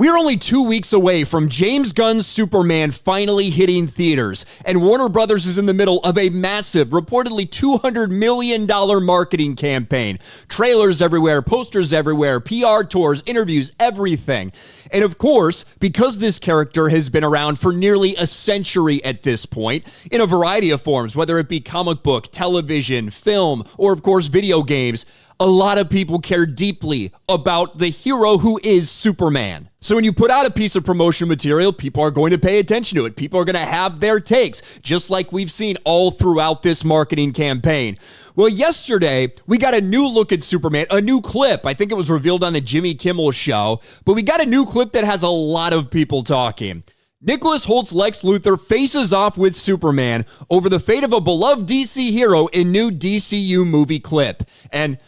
We're only 2 weeks away from James Gunn's Superman finally hitting theaters, and Warner Brothers is in the middle of a massive, reportedly $200 million marketing campaign. Trailers everywhere, posters everywhere, PR tours, interviews, everything. And of course, because this character has been around for nearly a century at this point, in a variety of forms, whether it be comic book, television, film, or of course video games, a lot of people care deeply about the hero who is Superman. So when you put out a piece of promotion material, people are going to pay attention to it. People are going to have their takes, just like we've seen all throughout this marketing campaign. Well, yesterday, we got a new look at Superman, a new clip. I think it was revealed on the Jimmy Kimmel show, but we got a new clip that has a lot of people talking. Nicholas Holt's Lex Luthor faces off with Superman over the fate of a beloved DC hero in new DCU movie clip. And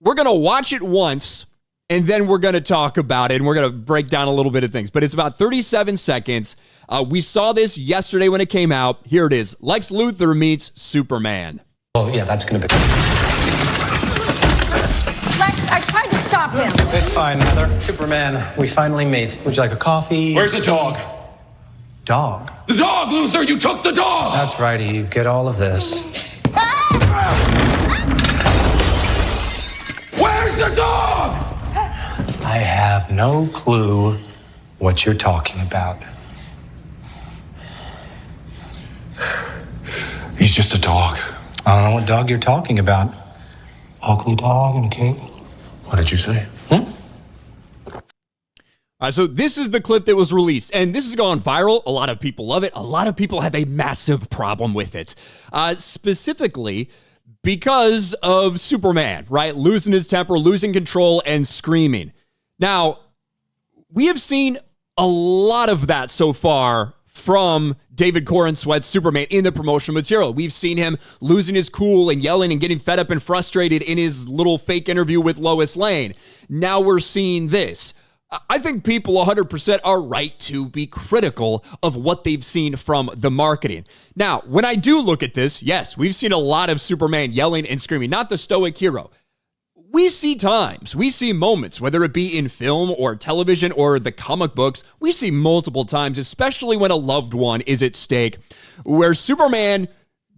we're going to watch it once, and then we're going to talk about it, and we're going to break down a little bit of things. But it's about 37 seconds. We saw this yesterday when it came out. Here it is. Lex Luthor meets Superman. Oh, yeah, that's going to be... Lex, I tried to stop him. It's fine, Heather. Superman, we finally meet. Would you like a coffee? Where's the dog? Dog? The dog, Luthor! You took the dog! That's right, Eve. Get all of this. Where's the dog? I have no clue what you're talking about. He's just a dog. I don't know what dog you're talking about. Ugly dog and a cape. What did you say? So this is the clip that was released, and this has gone viral. A lot of people love it. A lot of people have a massive problem with it. Specifically, because of Superman, right? Losing his temper, losing control, and screaming. Now, we have seen a lot of that so far from David Corenswet's Superman in the promotional material. We've seen him losing his cool and yelling and getting fed up and frustrated in his little fake interview with Lois Lane. Now we're seeing this. I think people 100% are right to be critical of what they've seen from the marketing. Now, when I do look at this, yes, we've seen a lot of Superman yelling and screaming, not the stoic hero. We see times, we see moments, whether it be in film or television or the comic books, we see multiple times, especially when a loved one is at stake, where Superman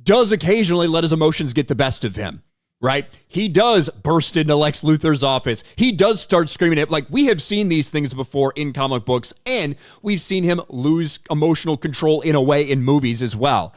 does occasionally let his emotions get the best of him. Right? He does burst into Lex Luthor's office. He does start screaming at, like, we have seen these things before in comic books, and we've seen him lose emotional control in a way in movies as well.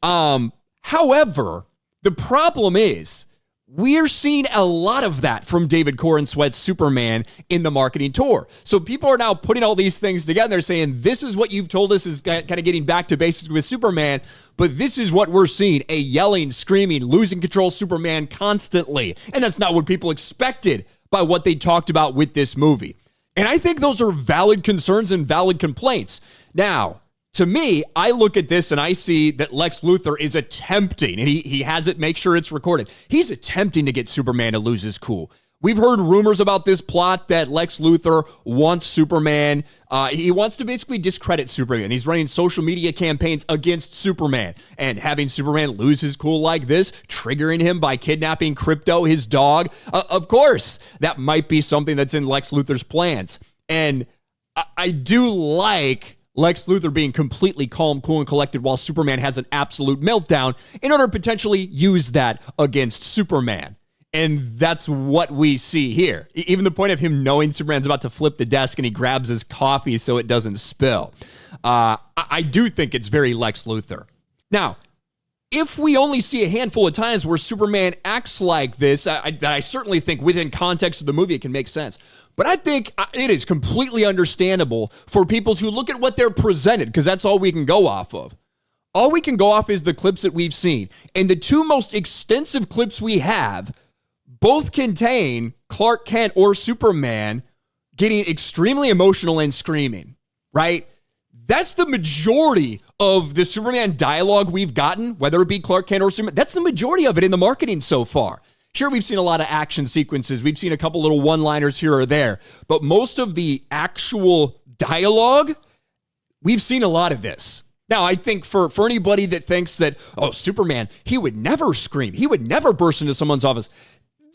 However, the problem is we're seeing a lot of that from David Corenswet's Superman in the marketing tour. So people are now putting all these things together saying, this is what you've told us is kind of getting back to basics with Superman, but this is what we're seeing, a yelling, screaming, losing control Superman constantly. And that's not what people expected by what they talked about with this movie. And I think those are valid concerns and valid complaints. Now, to me, I look at this and I see that Lex Luthor is attempting, and he has it, make sure it's recorded. He's attempting to get Superman to lose his cool. We've heard rumors about this plot that Lex Luthor wants Superman. He wants to basically discredit Superman. He's running social media campaigns against Superman and having Superman lose his cool like this, triggering him by kidnapping Crypto, his dog. Of course, that might be something that's in Lex Luthor's plans. And I do like Lex Luthor being completely calm, cool, and collected while Superman has an absolute meltdown in order to potentially use that against Superman. And that's what we see here. Even the point of him knowing Superman's about to flip the desk and he grabs his coffee so it doesn't spill. I do think it's very Lex Luthor. Now, if we only see a handful of times where Superman acts like this, I certainly think within context of the movie it can make sense. But I think it is completely understandable for people to look at what they're presented, because that's all we can go off of. All we can go off is the clips that we've seen. And the two most extensive clips we have both contain Clark Kent or Superman getting extremely emotional and screaming, right? That's the majority of the Superman dialogue we've gotten, whether it be Clark Kent or Superman. That's the majority of it in the marketing so far. Sure, we've seen a lot of action sequences. We've seen a couple little one-liners here or there. But most of the actual dialogue, we've seen a lot of this. Now, I think for anybody that thinks that, oh, Superman, he would never scream. He would never burst into someone's office.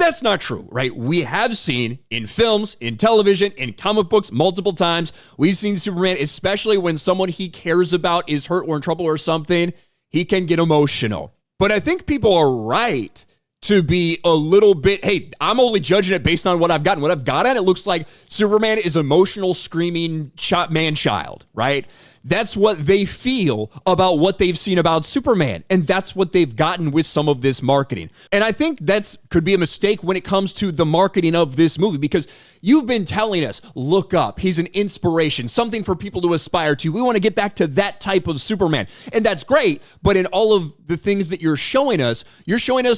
that's not true, right? We have seen in films, in television, in comic books multiple times, we've seen Superman, especially when someone he cares about is hurt or in trouble or something, he can get emotional. But I think people are right to be a little bit, hey, I'm only judging it based on what I've gotten. What I've gotten, it looks like Superman is emotional, screaming man-child, right? That's what they feel about what they've seen about Superman. And that's what they've gotten with some of this marketing. And I think that's could be a mistake when it comes to the marketing of this movie, because you've been telling us, look up, he's an inspiration, something for people to aspire to. We want to get back to that type of Superman. And that's great. But in all of the things that you're showing us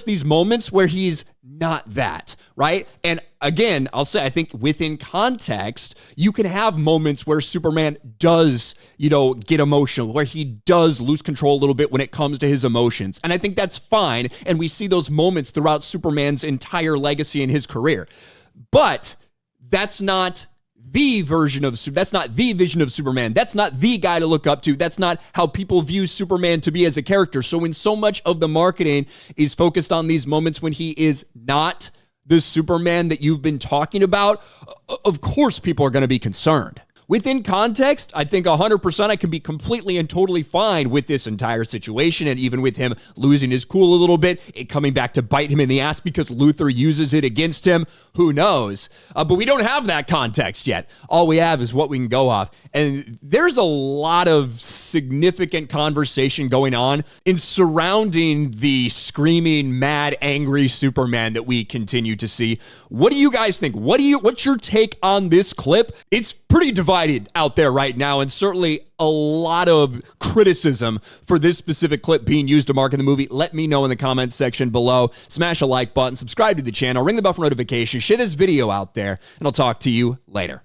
these moments where he's not that, right? And again, I'll say, I think within context, you can have moments where Superman does, get emotional, where he does lose control a little bit when it comes to his emotions. And I think that's fine. And we see those moments throughout Superman's entire legacy in his career. But that's not the version of that's not the vision of Superman. That's not the guy to look up to. That's not how people view Superman to be as a character. So when so much of the marketing is focused on these moments when he is not the Superman that you've been talking about, of course people are going to be concerned. Within context, I think 100% I can be completely and totally fine with this entire situation, and even with him losing his cool a little bit, it coming back to bite him in the ass because Luthor uses it against him. Who knows? But we don't have that context yet. All we have is what we can go off. And there's a lot of significant conversation going on in surrounding the screaming, mad, angry Superman that we continue to see. What do you guys think? What's your take on this clip? It's pretty divided out there right now, and certainly a lot of criticism for this specific clip being used to market the movie. Let me know in the comments section below. Smash a like button, subscribe to the channel, ring the bell for notifications, share this video out there, and I'll talk to you later.